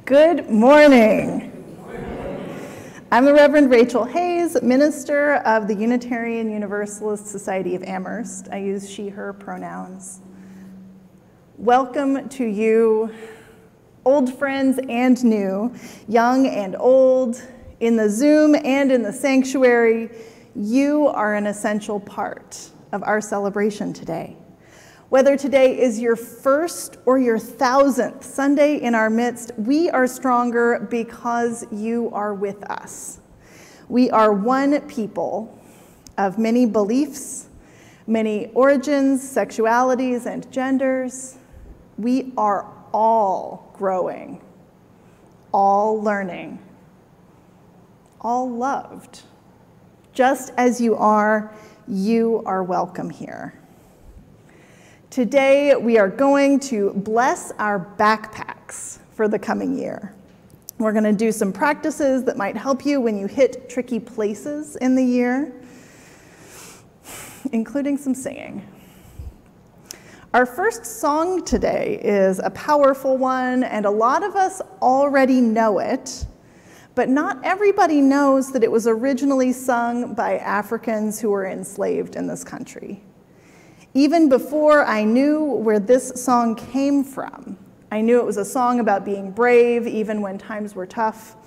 Good morning. I'm the Reverend Rachael Hayes, minister of the Unitarian Universalist Society of Amherst. I use she, her pronouns. Welcome to you, old friends and new, young and old, in the Zoom and in the sanctuary. You are an essential part of our celebration today. Whether today is your first or your 1,000th Sunday in our midst, we are stronger because you are with us. We are one people of many beliefs, many origins, sexualities, and genders. We are all growing, all learning, all loved. Just as you are welcome here. Today, we are going to bless our backpacks for the coming year. We're going to do some practices that might help you when you hit tricky places in the year, including some singing. Our first song today is a powerful one, and a lot of us already know it, but not everybody knows that it was originally sung by Africans who were enslaved in this country. Even before I knew where this song came from, I knew it was a song about being brave even when times were tough.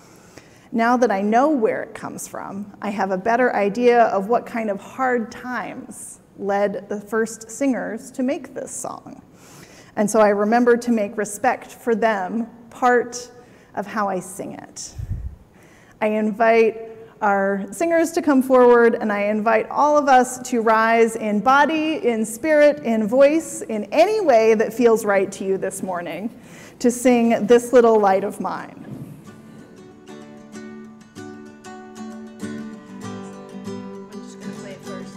Now that I know where it comes from, I have a better idea of what kind of hard times led the first singers to make this song. And so I remember to make respect for them part of how I sing it. I invite our singers to come forward, and I invite all of us to rise in body, in spirit, in voice, in any way that feels right to you this morning, to sing This Little Light of Mine. I'm just going to play it first.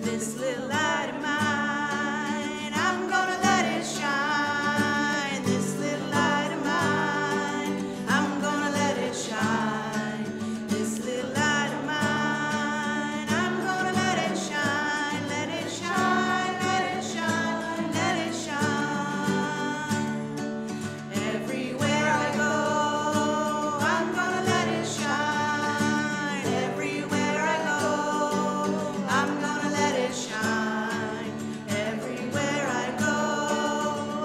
This little light of mine, I'm gonna let it shine. This little light of mine, I'm gonna let it shine. This little light of mine, I'm gonna let it shine. Let it shine, let it shine, let it shine. Everywhere I go, I'm gonna let it shine. Everywhere I go, I'm gonna let it shine. Everywhere I go,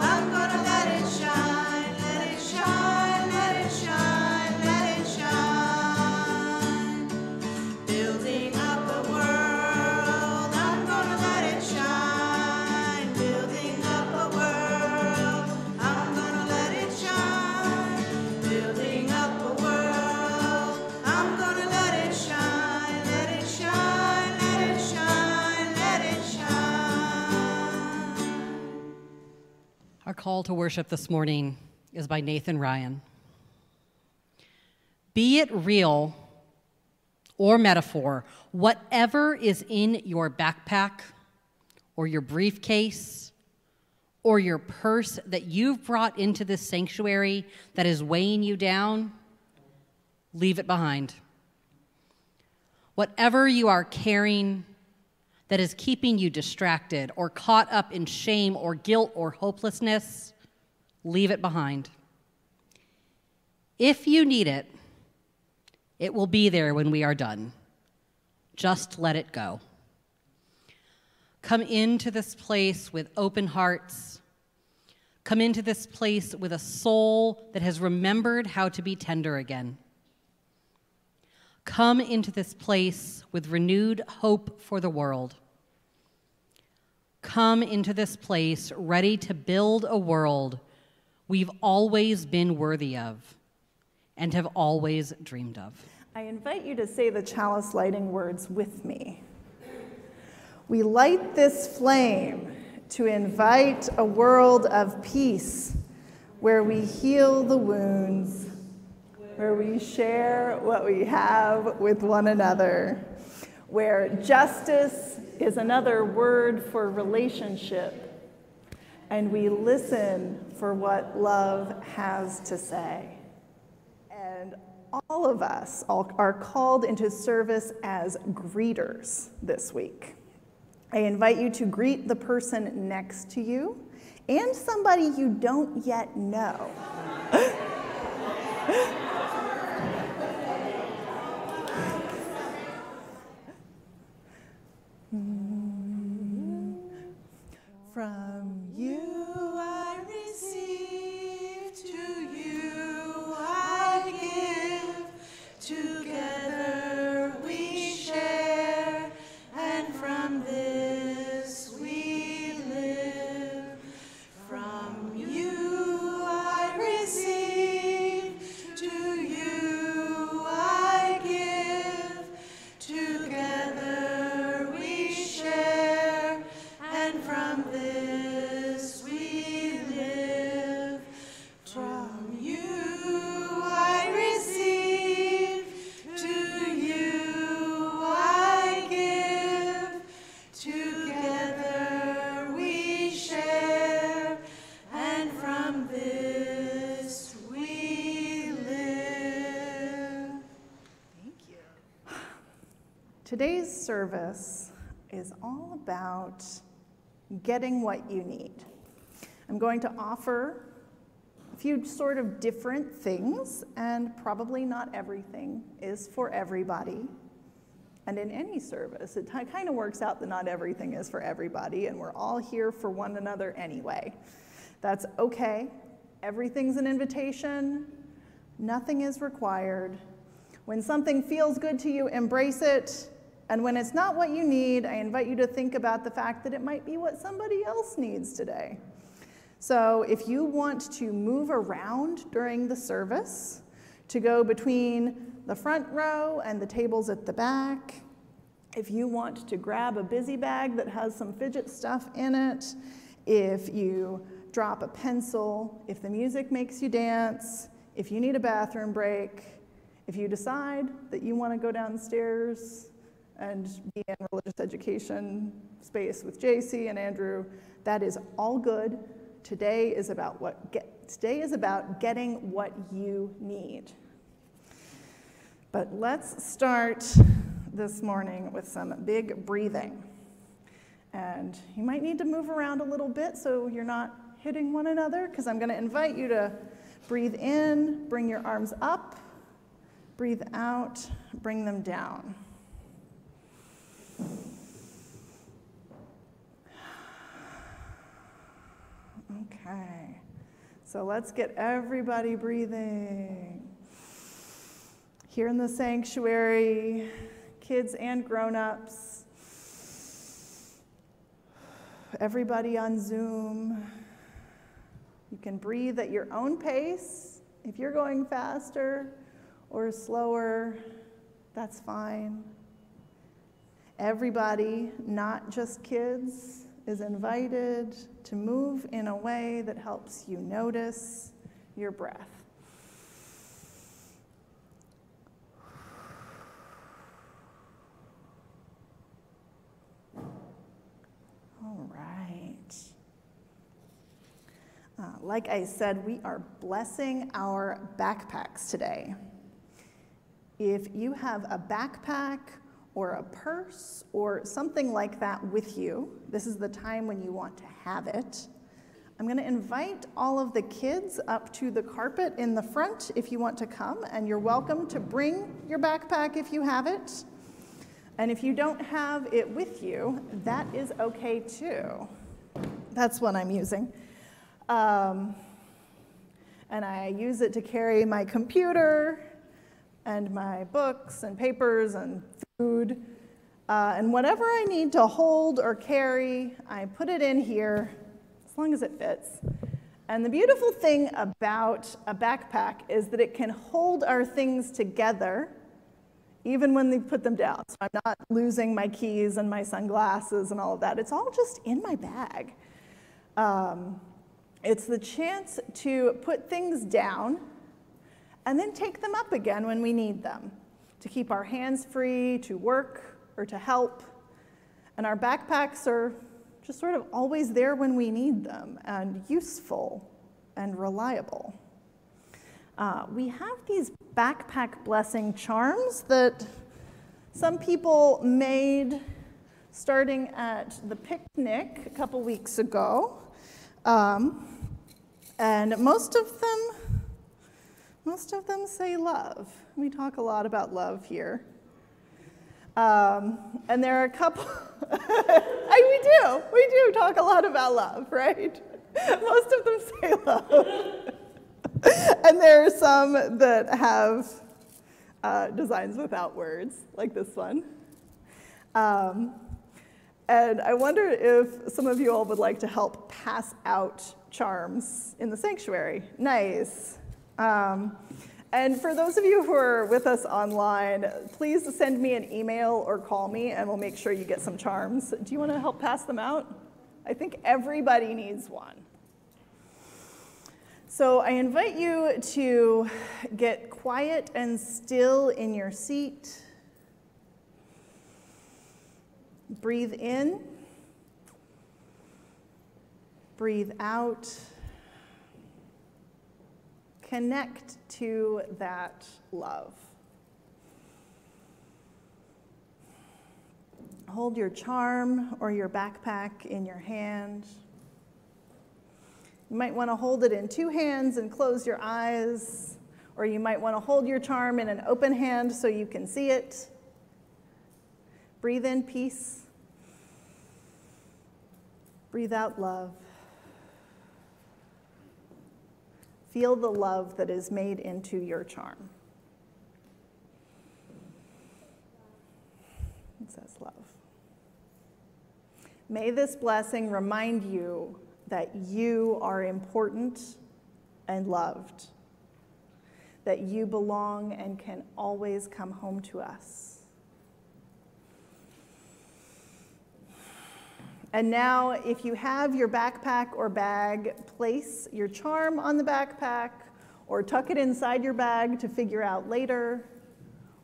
I'm gonna let it shine. Let it shine, let it shine, let it shine. Building up a world, I'm gonna let it shine. Building up a world, I'm gonna let it shine. Building up a world, I'm gonna let it shine. Let it shine, let it shine, let it shine. Our call to worship this morning is by Nathan Ryan. Be it real or metaphor, whatever is in your backpack or your briefcase or your purse that you've brought into this sanctuary that is weighing you down, leave it behind. Whatever you are carrying that is keeping you distracted or caught up in shame or guilt or hopelessness, leave it behind. If you need it, it will be there when we are done. Just let it go. Come into this place with open hearts. Come into this place with a soul that has remembered how to be tender again. Come into this place with renewed hope for the world. Come into this place ready to build a world we've always been worthy of and have always dreamed of. I invite you to say the chalice lighting words with me. We light this flame to invite a world of peace where we heal the wounds, where we share what we have with one another, where justice is another word for relationship, and we listen for what love has to say. And all of us are called into service as greeters this week. I invite you to greet the person next to you and somebody you don't yet know. From you I receive, to you I give, together we share, and from this we live. From you I receive, to you I give, together we share, and from this we live. From you I receive, to you I give, together we share, and from this we live. Thank you. Today's service is all about getting what you need. I'm going to offer a few sort of different things, and probably not everything is for everybody. And in any service, it kind of works out that not everything is for everybody, and we're all here for one another anyway. That's okay. Everything's an invitation. Nothing is required. When something feels good to you, embrace it. And when it's not what you need, I invite you to think about the fact that it might be what somebody else needs today. So if you want to move around during the service, to go between the front row and the tables at the back, if you want to grab a busy bag that has some fidget stuff in it, if you drop a pencil, if the music makes you dance, if you need a bathroom break, if you decide that you want to go downstairs and be in religious education space with JC and Andrew, that is all good. Today is about getting what you need. But let's start this morning with some big breathing. And you might need to move around a little bit so you're not hitting one another, because I'm going to invite you to breathe in, bring your arms up, breathe out, bring them down. Okay, so let's get everybody breathing. Here in the sanctuary, kids and grown-ups, everybody on Zoom, you can breathe at your own pace. If you're going faster or slower, that's fine. Everybody, not just kids, is invited to move in a way that helps you notice your breath. All right. Like I said, we are blessing our backpacks today. If you have a backpack or a purse or something like that with you, this is the time when you want to have it. I'm going to invite all of the kids up to the carpet in the front if you want to come, and you're welcome to bring your backpack if you have it. And if you don't have it with you, that is okay too. That's what I'm using. And I use it to carry my computer and my books and papers and food. And whatever I need to hold or carry, I put it in here, as long as it fits. And the beautiful thing about a backpack is that it can hold our things together even when we put them down. So I'm not losing my keys and my sunglasses and all of that. It's all just in my bag. It's the chance to put things down and then take them up again when we need them, to keep our hands free, to work or to help. And our backpacks are just sort of always there when we need them, and useful and reliable. We have these backpack blessing charms that some people made starting at the picnic a couple weeks ago. And most of them say love. We talk a lot about love here. And there are a couple, we do talk a lot about love, right? Most of them say love. And there are some that have designs without words, like this one. And I wonder if some of you all would like to help pass out charms in the sanctuary. Nice. And for those of you who are with us online, please send me an email or call me and we'll make sure you get some charms. Do you want to help pass them out? I think everybody needs one. So I invite you to get quiet and still in your seat. Breathe in. Breathe out. Connect to that love. Hold your charm or your backpack in your hand. You might want to hold it in two hands and close your eyes, or you might want to hold your charm in an open hand so you can see it. Breathe in peace. Breathe out love. Feel the love that is made into your charm. It says love. May this blessing remind you that you are important and loved, that you belong and can always come home to us. And now, if you have your backpack or bag, place your charm on the backpack or tuck it inside your bag to figure out later,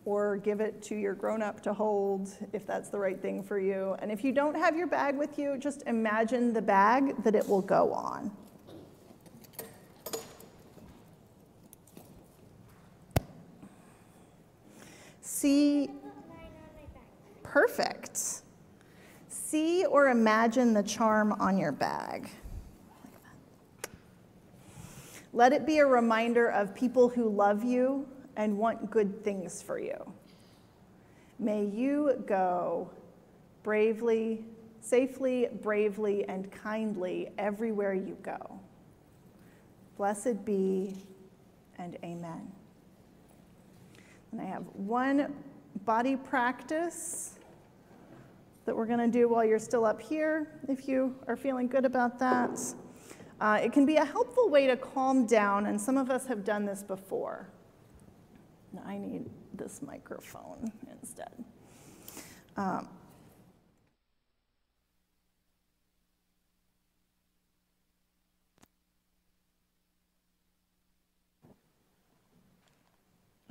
or give it to your grown-up to hold if that's the right thing for you. And if you don't have your bag with you, just imagine the bag that it will go on. See, perfect. See or imagine the charm on your bag. Let it be a reminder of people who love you and want good things for you. May you go bravely, safely, bravely, and kindly everywhere you go. Blessed be, and amen. And I have one body practice that we're going to do while you're still up here, if you are feeling good about that. It can be a helpful way to calm down, and some of us have done this before. I need this microphone instead.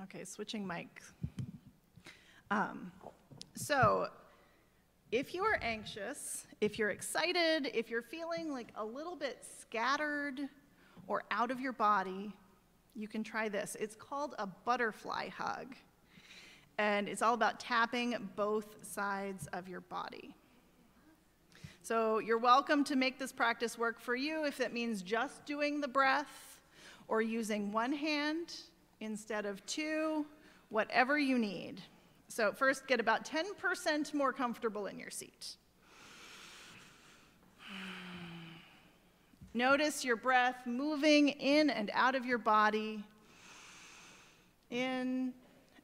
Okay, switching mics. So, if you are anxious, if you're excited, if you're feeling like a little bit scattered or out of your body, you can try this. It's called a butterfly hug, and it's all about tapping both sides of your body. So you're welcome to make this practice work for you if that means just doing the breath or using one hand instead of two, whatever you need. So first, get about 10% more comfortable in your seat. Notice your breath moving in and out of your body, in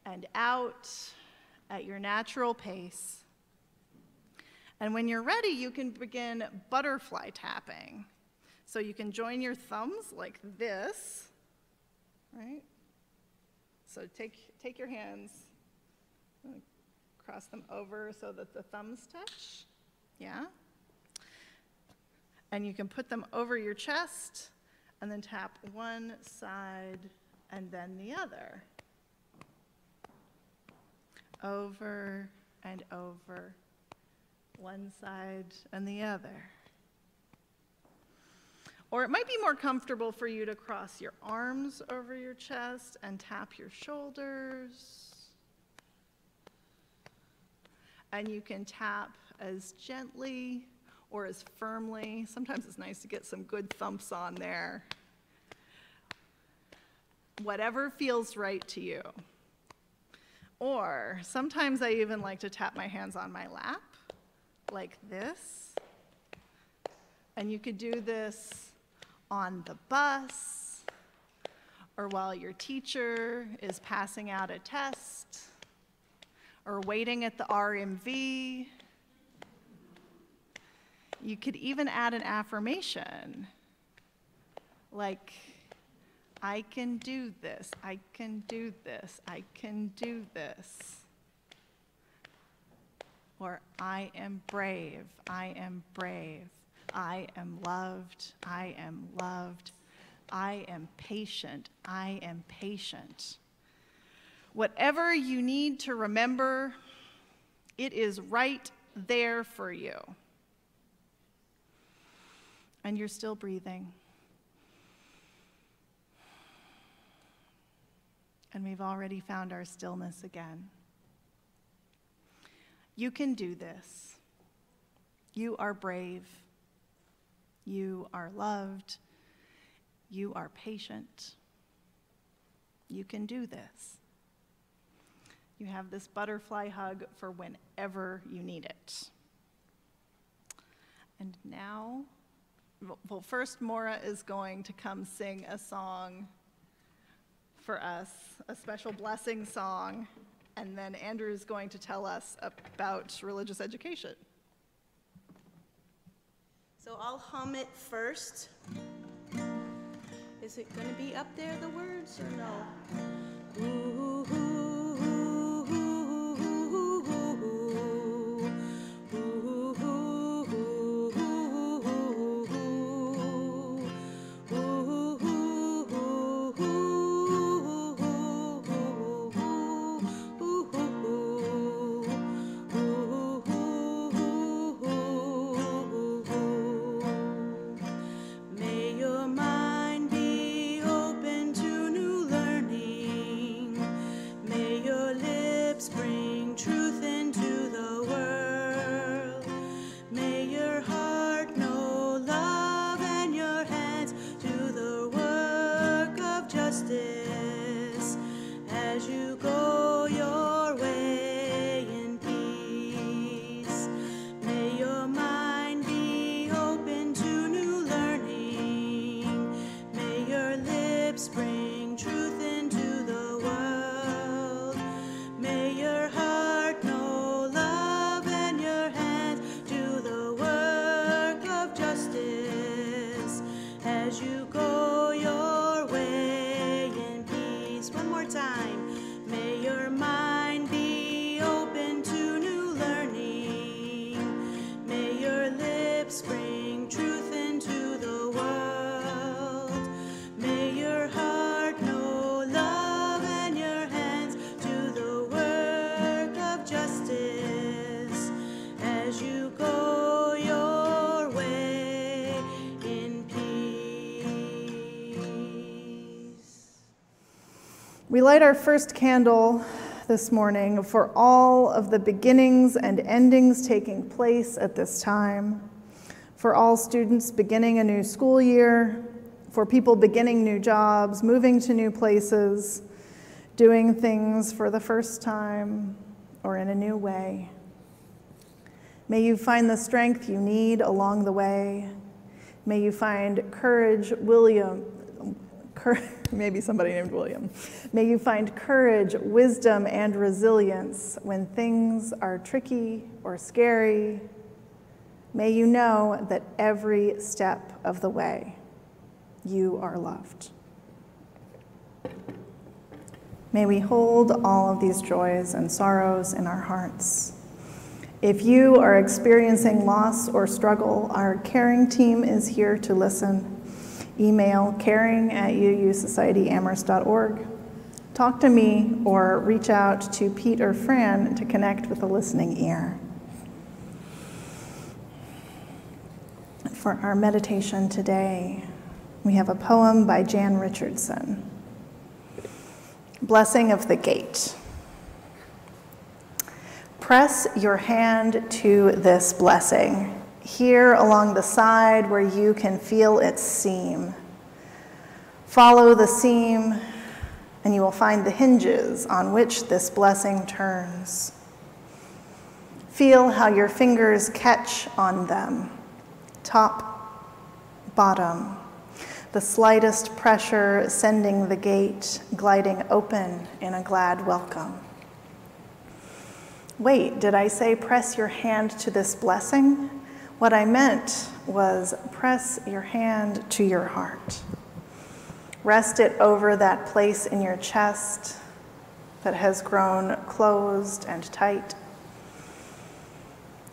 and out at your natural pace. And when you're ready, you can begin butterfly tapping. So you can join your thumbs like this, right? So take your hands, cross them over so that the thumbs touch, yeah? And you can put them over your chest and then tap one side and then the other. Over and over, one side and the other. Or it might be more comfortable for you to cross your arms over your chest and tap your shoulders. And you can tap as gently or as firmly. Sometimes it's nice to get some good thumps on there. Whatever feels right to you. Or sometimes I even like to tap my hands on my lap, like this. And you could do this on the bus, or while your teacher is passing out a test, or waiting at the RMV. You could even add an affirmation, like, I can do this, I can do this, I can do this. Or, I am brave, I am brave. I am loved, I am loved. I am patient, I am patient. Whatever you need to remember, it is right there for you. And you're still breathing. And we've already found our stillness again. You can do this. You are brave. You are loved. You are patient. You can do this. You have this butterfly hug for whenever you need it. And now, well, first Maura is going to come sing a song for us, a special blessing song, and then Andrew is going to tell us about religious education. So I'll hum it first. Is it going to be up there, the words, or no? Ooh, ooh, ooh, ooh, ooh, ooh, We light our first candle this morning for all of the beginnings and endings taking place at this time, for all students beginning a new school year, for people beginning new jobs, moving to new places, doing things for the first time or in a new way. May you find the strength you need along the way. May you find courage, maybe somebody named William. May you find courage, wisdom, and resilience when things are tricky or scary. May you know that every step of the way, you are loved. May we hold all of these joys and sorrows in our hearts. If you are experiencing loss or struggle, our caring team is here to listen. Email caring@uuSocietyAmherst.org. Talk to me or reach out to Pete or Fran to connect with a listening ear. For our meditation today, We have a poem by Jan Richardson. Blessing of the Gate. Press your hand to this blessing, here along the side where you can feel its seam. Follow the seam, and you will find the hinges on which this blessing turns. Feel how your fingers catch on them, top, bottom, the slightest pressure sending the gate gliding open in a glad welcome. Wait, did I say press your hand to this blessing? What I meant was press your hand to your heart. Rest it over that place in your chest that has grown closed and tight,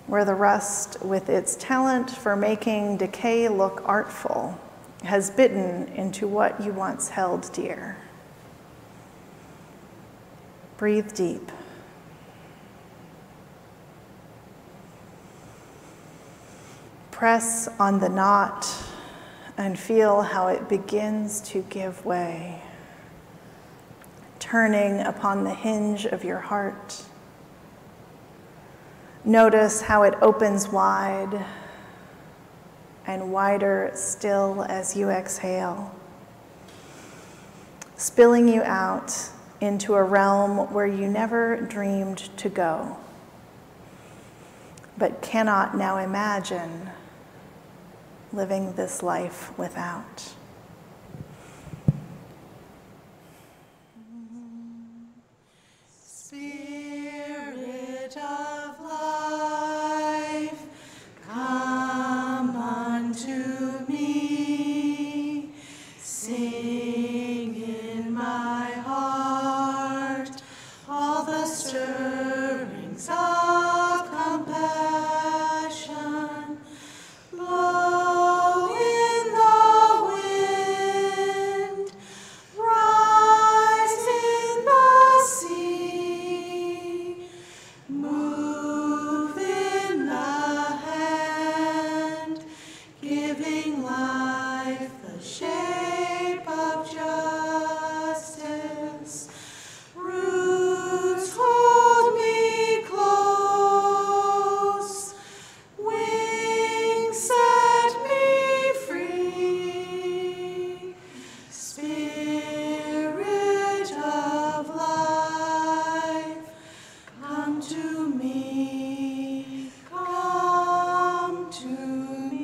where the rust, with its talent for making decay look artful, has bitten into what you once held dear. Breathe deep. Press on the knot and feel how it begins to give way, turning upon the hinge of your heart. Notice how it opens wide and wider still as you exhale, spilling you out into a realm where you never dreamed to go, but cannot now imagine living this life without. Spirit of life, come unto me, sing in my heart all the stirrings of compassion. Blow in the wind, rise in the sea, move in the hand, giving life the shape of justice. Roots hold me close, wings set me free. Spirit of life, come to me, come to me.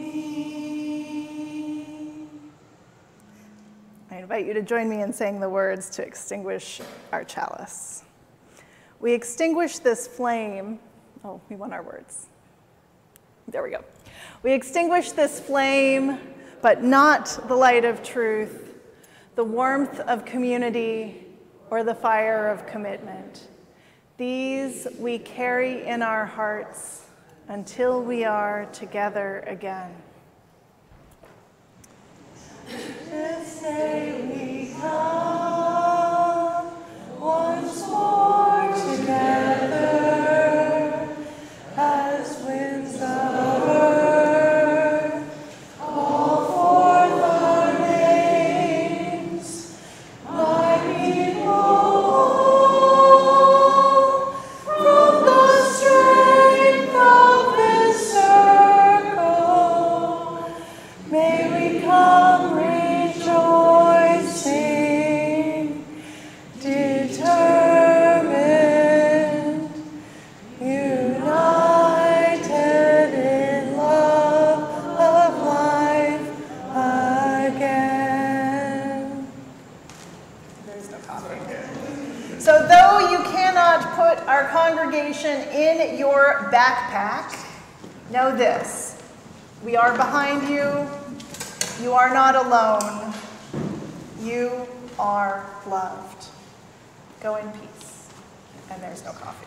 I invite you to join me in saying the words to extinguish our chalice. We extinguish this flame. Oh, we want our words. There we go. We extinguish this flame, but not the light of truth, the warmth of community, or the fire of commitment. These we carry in our hearts until we are together again. This day we come once more together as winds of earth, call forth our names, my people, from the strength of this circle. May we come rejoicing, determined, united in love of life again. There's no coffee. So though you cannot put our congregation in your backpack, know this: we are behind you. You are not alone. You are loved. Go in peace. And there's no coffee.